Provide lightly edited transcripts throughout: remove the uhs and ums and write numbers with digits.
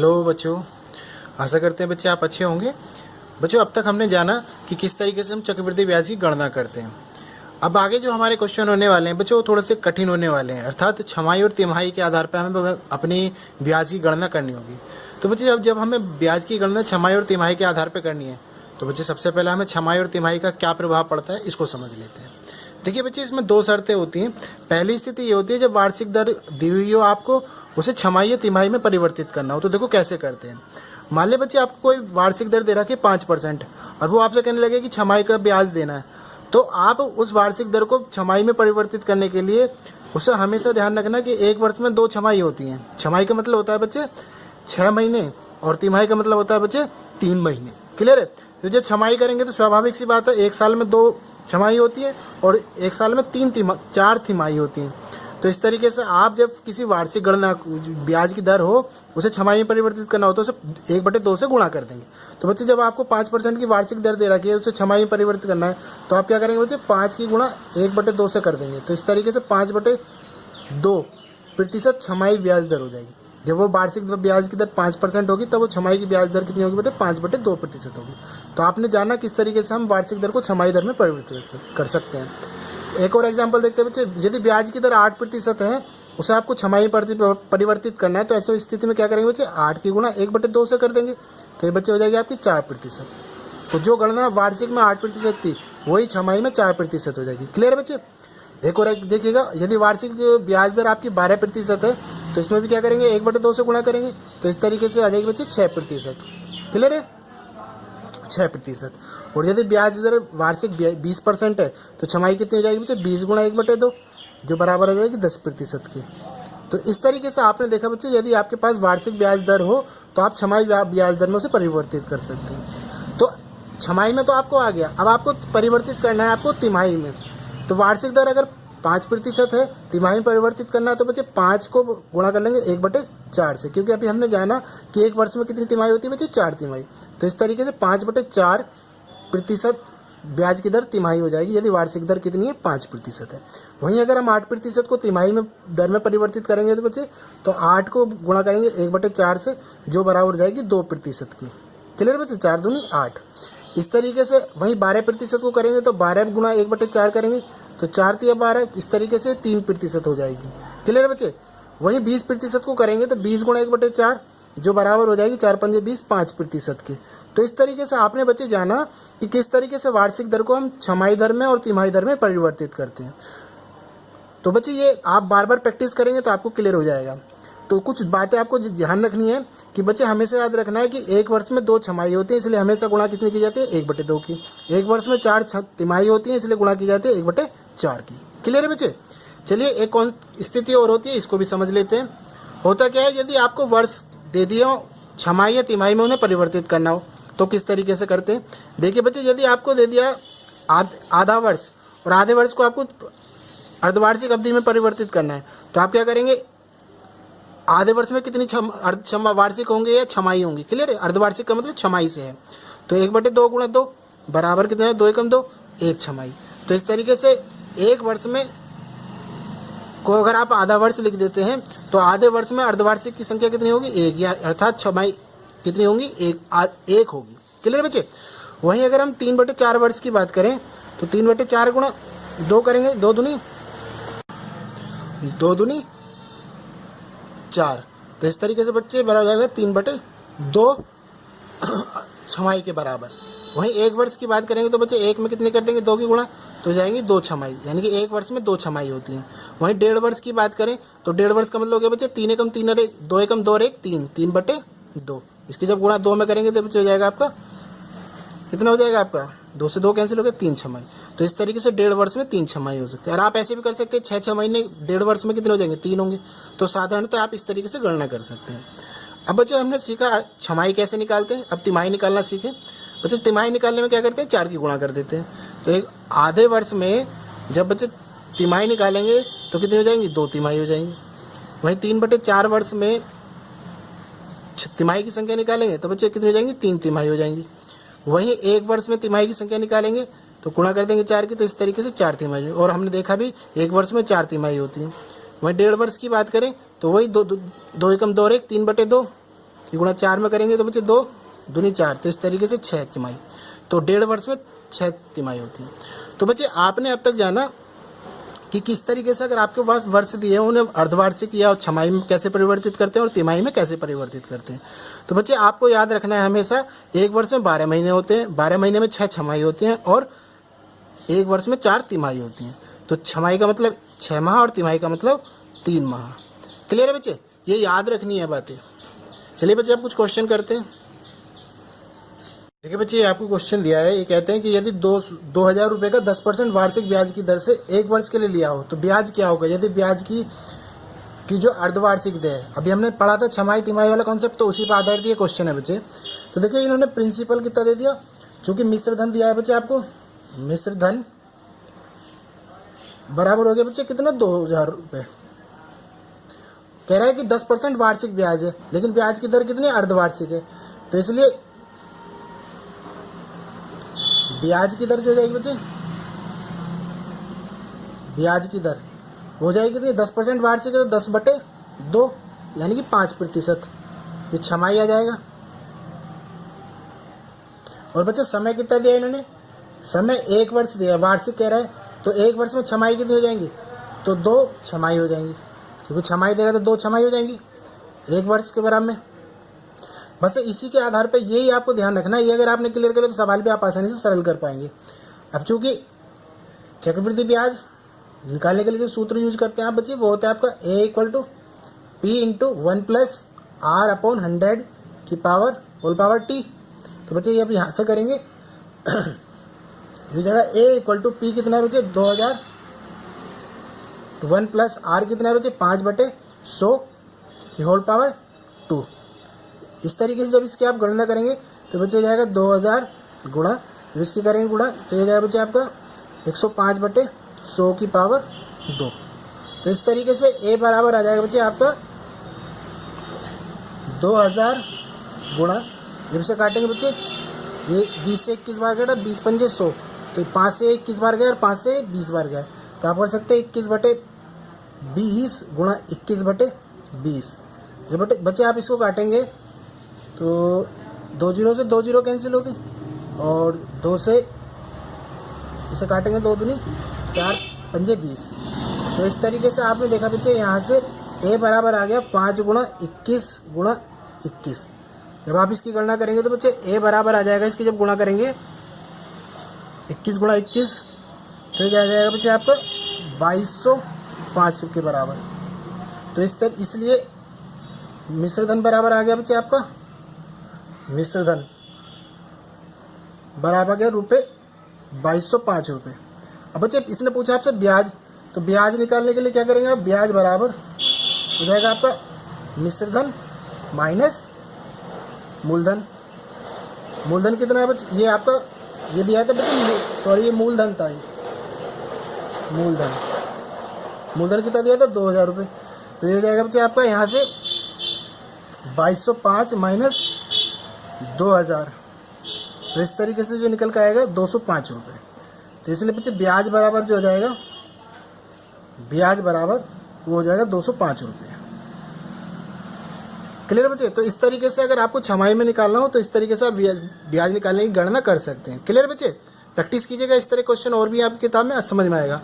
Hello बच्चों, आशा करते हैं बच्चे आप अच्छे होंगे। बच्चों, अब तक हमने जाना कि किस तरीके से हम चक्रवृद्धि ब्याज की गणना करते हैं। अब आगे जो हमारे क्वेश्चन होने वाले हैं बच्चों, वो थोड़े से कठिन होने वाले हैं, अर्थात छमाही और तिमाही के आधार पर हमें अपनी ब्याज की गणना करनी होगी। तो बच्चे जब हमें ब्याज की गणना छमाही और तिमाही के आधार पर करनी है, तो बच्चे सबसे पहले हमें छमाही और तिमाही का क्या प्रभाव पड़ता है इसको समझ लेते हैं। देखिए बच्चे, इसमें दो शर्तें होती हैं। पहली स्थिति ये होती है जब वार्षिक दर दी हुई हो, आपको उसे छमाही या तिमाही में परिवर्तित करना हो। तो देखो कैसे करते हैं। मान ले बच्चे, आपको कोई वार्षिक दर दे रखी है 5% और वो आपसे कहने लगे कि छमाही का ब्याज देना है, तो आप उस वार्षिक दर को छमाही में परिवर्तित करने के लिए उसे हमेशा ध्यान रखना कि एक वर्ष में 2 छमाही होती हैं। छमाही का मतलब होता है बच्चे 6 महीने और तिमाही का मतलब होता है बच्चे 3 महीने। क्लियर है? तो जब छमाही करेंगे तो स्वाभाविक सी बात है, एक साल में 2 छमाही होती है और एक साल में 4 तिमाही होती हैं। तो इस तरीके से आप जब किसी वार्षिक गणना ब्याज की दर हो उसे छमाही में परिवर्तित करना हो तो उसे 1/2 से गुणा कर देंगे। तो बच्चे जब आपको 5% की वार्षिक दर दे रखी है, उसे छमाही में परिवर्तित करना है, तो आप क्या करेंगे बच्चे, 5 की गुणा 1/2 से कर देंगे। तो इस तरीके से 5/2% छमाही ब्याज दर हो जाएगी। जब वो वार्षिक ब्याज की दर 5% होगी, तब वो छमाही की ब्याज दर कितनी होगी बेटे, 5/2% होगी। तो आपने जाना किस तरीके से हम वार्षिक दर को छमाही दर में परिवर्तित कर सकते हैं। एक और एग्जांपल देखते हैं बच्चे, यदि ब्याज की दर 8% है, उसे आपको छमाही परिवर्तित करना है, तो ऐसी स्थिति में क्या करेंगे बच्चे, 8 की गुणा 1/2 से कर देंगे। तो ये बच्चे हो जाएगी आपकी 4%। तो जो गणना वार्षिक में 8% थी, वही छमाही में 4% हो जाएगी। क्लियर बच्चे? एक और देखिएगा, यदि वार्षिक ब्याज दर आपकी 12% है, तो इसमें भी क्या करेंगे, 1/2 से गुणा करेंगे। तो इस तरीके से आ जाएगी बच्चे 6%। क्लियर है? 6%। और यदि ब्याज दर वार्षिक 20% है, तो छमाही कितनी हो जाएगी बच्चे, 20 गुणा 1/2, जो बराबर हो जाएगी 10% की। तो इस तरीके से आपने देखा बच्चे, यदि आपके पास वार्षिक ब्याज दर हो तो आप छमाही ब्याज दर में उसे परिवर्तित कर सकते हैं। तो छमाही में तो आपको आ गया, अब आपको परिवर्तित करना है आपको तिमाही में। तो वार्षिक दर अगर 5% है, तिमाही में परिवर्तित करना है, तो बच्चे 5 को गुणा कर लेंगे 1/4 से, क्योंकि अभी हमने जाना कि एक वर्ष में कितनी तिमाही होती है बच्चे, 4 तिमाही। तो इस तरीके से 5/4% ब्याज की दर तिमाही हो जाएगी, यदि वार्षिक दर कितनी है, 5% है। वहीं अगर हम 8% को तिमाही में दर में परिवर्तित करेंगे तो बच्चे, तो 8 को गुणा करेंगे 1/4 से, जो बराबर हो जाएगी 2% की। क्लियर बच्चे? 4 दूनी 8। इस तरीके से वहीं 12% को करेंगे तो 12 गुणा 1/4 करेंगे, तो 4 × 12, इस तरीके से 3% हो जाएगी। क्लियर बच्चे? वहीं 20% को करेंगे तो 20 गुणा 1/4, जो बराबर हो जाएगी 4 × 5 = 20, 5% की। तो इस तरीके से आपने बच्चे जाना कि किस तरीके से वार्षिक दर को हम छमाही दर में और तिमाही दर में परिवर्तित करते हैं। तो बच्चे ये आप बार बार प्रैक्टिस करेंगे तो आपको क्लियर हो जाएगा। तो कुछ बातें आपको ध्यान रखनी है कि बच्चे हमेशा याद रखना है कि एक वर्ष में 2 छमाही होती है, इसलिए हमेशा गुणा कितनी की जाती है, 1/2 की। एक वर्ष में 4 तिमाही होती है, इसलिए गुणा की जाती है 1/4 की। क्लियर है बच्चे? चलिए एक कौन स्थिति और होती है, इसको भी समझ लेते हैं। होता क्या है, यदि आपको वर्ष दे दिया हो, छमाही या तिमाही में उन्हें परिवर्तित करना हो, तो किस तरीके से करते हैं। देखिए बच्चे, यदि आपको दे दिया आधा वर्ष और आधे वर्ष को आपको अर्धवार्षिक अवधि में परिवर्तित करना है, तो आप क्या करेंगे, आधे वर्ष में कितनी वार्षिक होंगे या छमाही होंगी। क्लियर है? अर्धवार्षिक का मतलब छमाही से है, तो 1/2 गुणा 2 बराबर कितना है, 2 एकम 2, 1 छमाही। तो इस तरीके से एक वर्ष में को अगर आप आधा वर्ष लिख देते हैं, तो आधे वर्ष में अर्धवार्षिक की संख्या कितनी होगी, 1, या अर्थात छमाही कितनी होंगी, 1 होगी। क्लियर बच्चे? वहीं अगर हम 3/4 वर्ष की बात करें, तो 3/4 गुणा 2 करेंगे, 2 दूनी 4। तो इस तरीके से बच्चे बराबर हो जाएगा 3/2 छमाही के बराबर। वहीं एक वर्ष की बात करेंगे तो बच्चे 1 में कितने कर देंगे, 2 की गुणा, तो जाएंगी 2 छमाही, यानी कि एक वर्ष में 2 छमाही होती हैं। वहीं 1.5 वर्ष की बात करें तो 1.5 वर्ष का मतलब हो गया बच्चे 3 एकम 3 अरे 2 एकम 2 अरे 3, 3/2। इसकी जब गुणा 2 में करेंगे तो बच्चे हो जाएगा आपका कितना हो जाएगा, आपका 2 से 2 कैंसिल हो गया, 3 छमाही। तो इस तरीके से 1.5 वर्ष में 3 छमाही हो सकते हैं। और आप ऐसे भी कर सकते हैं, 6 महीने 1.5 वर्ष में कितने हो जाएंगे, 3 होंगे। तो साधारणतः आप इस तरीके से गणना कर सकते हैं। अब बच्चे हमने सीखा छमाही कैसे निकालते हैं, अब तिमाही निकालना सीखे। बच्चे तिमाही निकालने में क्या करते हैं, 4 की गुणा कर देते हैं। तो एक आधे वर्ष में जब बच्चे तिमाही निकालेंगे तो कितनी हो जाएंगी, 2 तिमाही हो जाएंगी। वहीं 3/4 वर्ष में तिमाही की संख्या निकालेंगे तो बच्चे कितनी हो जाएंगी, 3 तिमाही हो जाएंगी। वहीं एक वर्ष में तिमाही की संख्या निकालेंगे तो गुणा कर देंगे 4 की, तो इस तरीके से 4 तिमाही। और हमने देखा भी एक वर्ष में 4 तिमाही होती है। वहीं 1.5 वर्ष की बात करें तो वही 2 एकम 2 और 1, 3/2, ये गुणा 4 में करेंगे तो बच्चे 2 दूनी 4, तो इस तरीके से 6 तिमाही। तो 1.5 वर्ष में 6 तिमाही होती है। तो बच्चे आपने अब तक जाना कि किस तरीके से अगर आपके पास वर्ष दिए हैं उन्हें अर्धवार्षिक या छमाही में कैसे परिवर्तित करते हैं और तिमाही में कैसे परिवर्तित करते हैं। तो बच्चे आपको याद रखना है हमेशा एक वर्ष में 12 महीने होते हैं, 12 महीने में 6 छमाही होती हैं और एक वर्ष में 4 तिमाही होती हैं। तो छमाही का मतलब 6 माह और तिमाही का मतलब 3 माह। क्लियर है बच्चे, ये याद रखनी है बातें। चलिए बच्चे आप कुछ क्वेश्चन करते हैं। देखिए बच्चे ये आपको क्वेश्चन दिया है, ये कहते हैं कि यदि 2000 रुपये का 10% वार्षिक ब्याज की दर से एक वर्ष के लिए लिया हो तो ब्याज क्या होगा। यदि ब्याज की जो अर्धवार्षिक दर है, अभी हमने पढ़ा था छमाही तिमाही वाला कॉन्सेप्ट, तो उसी पर आधारित ये क्वेश्चन है बच्चे। तो देखिए इन्होंने प्रिंसिपल कितना दे दिया, चूंकि मिश्र धन दिया है बच्चे आपको, मिश्र धन बराबर हो गया बच्चे कितना 2000 रुपये। कह रहा है कि 10% वार्षिक ब्याज है, लेकिन ब्याज की दर कितनी अर्धवार्षिक है, तो इसलिए ब्याज की दर जो हो जाएगी बच्चे, ब्याज की दर हो जाएगी कितनी 10% वार्षिक है तो 10/2 यानी कि 5%, ये छमाही आ जाएगा। और बच्चे समय कितना दिया इन्होंने, समय 1 वर्ष दिया, वार्षिक कह रहा है, तो 1 वर्ष में छमाही कितनी हो जाएंगी, तो 2 छमाही हो जाएंगी, क्योंकि छमाही दे रहा है तो 2 छमाही हो जाएंगी 1 वर्ष के बराबर में। बस इसी के आधार पर यही आपको ध्यान रखना है, ये अगर आपने क्लियर करें तो सवाल भी आप आसानी से सरल कर पाएंगे। अब चूंकि चक्रवृद्धि ब्याज निकालने के लिए जो सूत्र यूज करते हैं आप बच्चे, वो होता है आपका A = P × 1 + R/100 की पावर होल पावर T। तो बच्चे ये अब यहाँ से करेंगे ये जगह A = P कितना है बच्चे 2000, 1 + R कितना है बच्चे 5/100 की होल पावर 2। इस तरीके से जब इसकी आप गणना करेंगे तो बच्चे हो जाएगा 2000 गुणा, जब इसकी करेंगे गुणा तो ये जाएगा बच्चे आपका 105/100 की पावर 2। तो इस तरीके से A बराबर आ जाएगा बच्चे आपका 2000 गुणा, जब से काटेंगे बच्चे ये 20 से 21 बार गया, 20 × 5 = 100, तो 5 से 21 बार गया और 5 से 20 बार गया, तो आप कर सकते हैं 21/20 गुणा 21/20। जब बच्चे आप इसको काटेंगे तो 2 0 से 2 0 कैंसिल होगी और 2 से इसे काटेंगे 2 दूनी 4 × 20। तो इस तरीके से आपने देखा बच्चे यहाँ से A बराबर आ गया 5 × 21 × 21। जब आप इसकी गणना करेंगे तो बच्चे A बराबर आ जाएगा, इसकी जब गुणा करेंगे 21 × 21 तो ये आ जाएगा बच्चे आपका 2205 के बराबर। तो इसलिए मिश्र धन बराबर आ गया बच्चे आपका, मिश्र धन बराबर गया रुपये 2205 रुपये। अब बच्चे इसने पूछा आपसे ब्याज, तो ब्याज निकालने के लिए क्या करेंगे आप, ब्याज बराबर हो जाएगा आपका मिश्र धन माइनस मूलधन। मूलधन कितना है बच्चे, ये आपका ये दिया था बच्चे, सॉरी ये मूलधन था, ये मूलधन कितना दिया था 2000 रुपये। तो ये हो जाएगा बच्चे आपका यहाँ से 2205 माइनस 2000, तो इस तरीके से जो निकल कर आएगा 205 रुपये। तो इसलिए बच्चे ब्याज बराबर जो हो जाएगा, ब्याज बराबर वो हो जाएगा 205 रुपये। क्लियर बच्चे, तो इस तरीके से अगर आपको छमाही में निकालना हो तो इस तरीके से आप ब्याज निकालने की गणना कर सकते हैं। क्लियर बच्चे, प्रैक्टिस कीजिएगा, इस तरह क्वेश्चन और भी आपकी किताब में समझ में आएगा।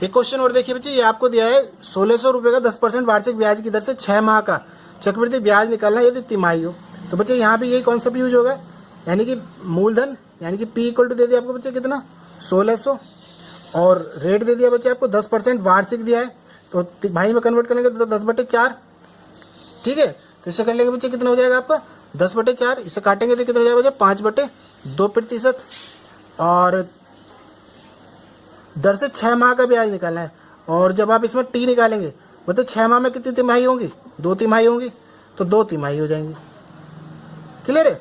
एक क्वेश्चन और देखिए बच्चे, ये आपको दिया है 1600 रुपये का 10% वार्षिक ब्याज की दर से 6 माह का चक्रवृद्धि ब्याज निकालना यदि तिमाही हो। तो बच्चे यहाँ भी यही कॉन्सेप्ट यूज होगा, यानी कि मूलधन यानी कि P = दे दिया आपको बच्चे कितना 1600 और रेट दे दिया बच्चे आपको 10% वार्षिक दिया है, तो तिमाही में कन्वर्ट करेंगे तो 10/4। ठीक है, तो इसे कर लेंगे बच्चे कितना हो जाएगा आपका 10/4, इसे काटेंगे तो कितना हो जाएगा बच्चे 5/2%। और दर से 6 माह का ब्याज निकालना है, और जब आप इसमें T निकालेंगे मतलब 6 माह में कितनी तिमाही होंगी, 2 तिमाही होंगी, तो 2 तिमाही हो जाएंगी। क्लियर है,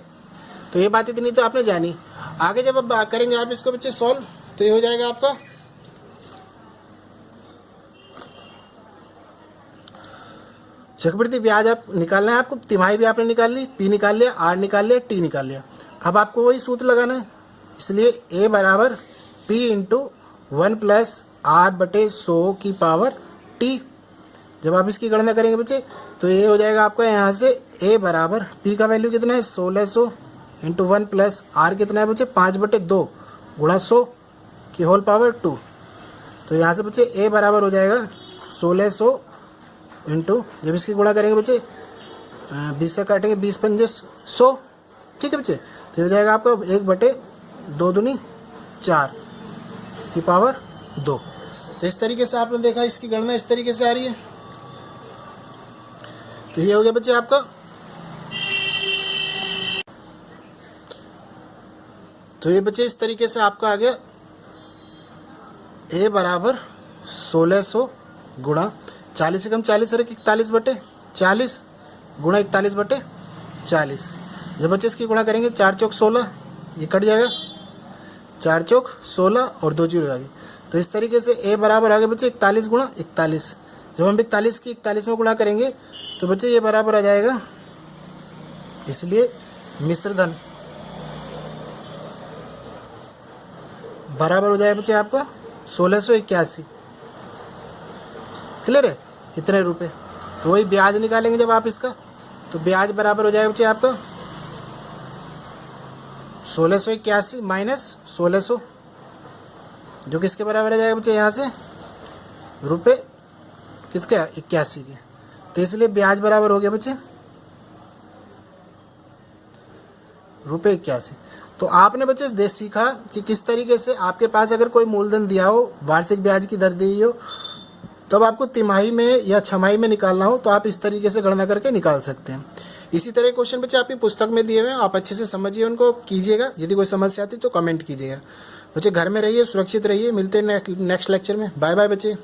तो ये बात इतनी तो आपने जानी। आगे जब आप करेंगे आप इसको बच्चे सॉल्व, तो ये हो जाएगा आपका चक्रवृद्धि ब्याज आप निकालना है आपको, तिमाही भी आपने निकाल ली, P निकाल लिया, R निकाल लिया, T निकाल लिया। अब आपको वही सूत्र लगाना है, इसलिए A बराबर P × 1 + R/100 की पावर T। जब आप इसकी गणना करेंगे बच्चे तो ये हो जाएगा आपका यहाँ से a बराबर p का वैल्यू कितना है 1600 इंटू 1 प्लस r कितना है बच्चे 5/2 गुणा 100 की होल पावर 2। तो यहाँ से बच्चे a बराबर हो जाएगा 1600 इंटू, जब इसकी गुणा करेंगे बच्चे 20 से काटेंगे 20 पंजे 100, ठीक है बच्चे। तो हो जाएगा आपका 1/2 दूनी 4 की पावर 2। तो इस तरीके से आपने देखा इसकी गणना इस तरीके से आ रही है। तो ये हो गया बच्चे आपका, तो ये बच्चे इस तरीके से आपका आ गया a बराबर 1600 गुणा 40 से कम 40 और 41/40 गुणा 41/40। जब बच्चे इसकी गुणा करेंगे 4 चौक 16, ये कट जाएगा 4 चौक 16 और 2 जीरो आगे। तो इस तरीके से a बराबर आ गया बच्चे 41 गुणा 41। जब हम 41 की 41 में गुणा करेंगे तो बच्चे ये बराबर आ जाएगा, इसलिए मिश्र धन बराबर हो जाएगा बच्चे आपका 1681। क्लियर है, इतने रुपए। तो वही ब्याज निकालेंगे जब आप इसका, तो ब्याज बराबर हो जाएगा बच्चे आपका 1681 माइनस 1600, जो किसके बराबर आ जाएगा बच्चे यहाँ से रुपये किसके 81 के। तो इसलिए ब्याज बराबर हो गया बच्चे रुपये 81। तो आपने बच्चे देश सीखा कि किस तरीके से आपके पास अगर कोई मूलधन दिया हो, वार्षिक ब्याज की दर दी हो, तब आपको तिमाही में या छमाही में निकालना हो तो आप इस तरीके से गणना करके निकाल सकते हैं। इसी तरह क्वेश्चन बच्चे आपकी पुस्तक में दिए हुए हैं, आप अच्छे से समझिए, उनको कीजिएगा। यदि कोई समस्या आती तो कमेंट कीजिएगा। बच्चे घर में रहिए, सुरक्षित रहिए, मिलते हैं नेक्स्ट लेक्चर में। बाय बाय बच्चे।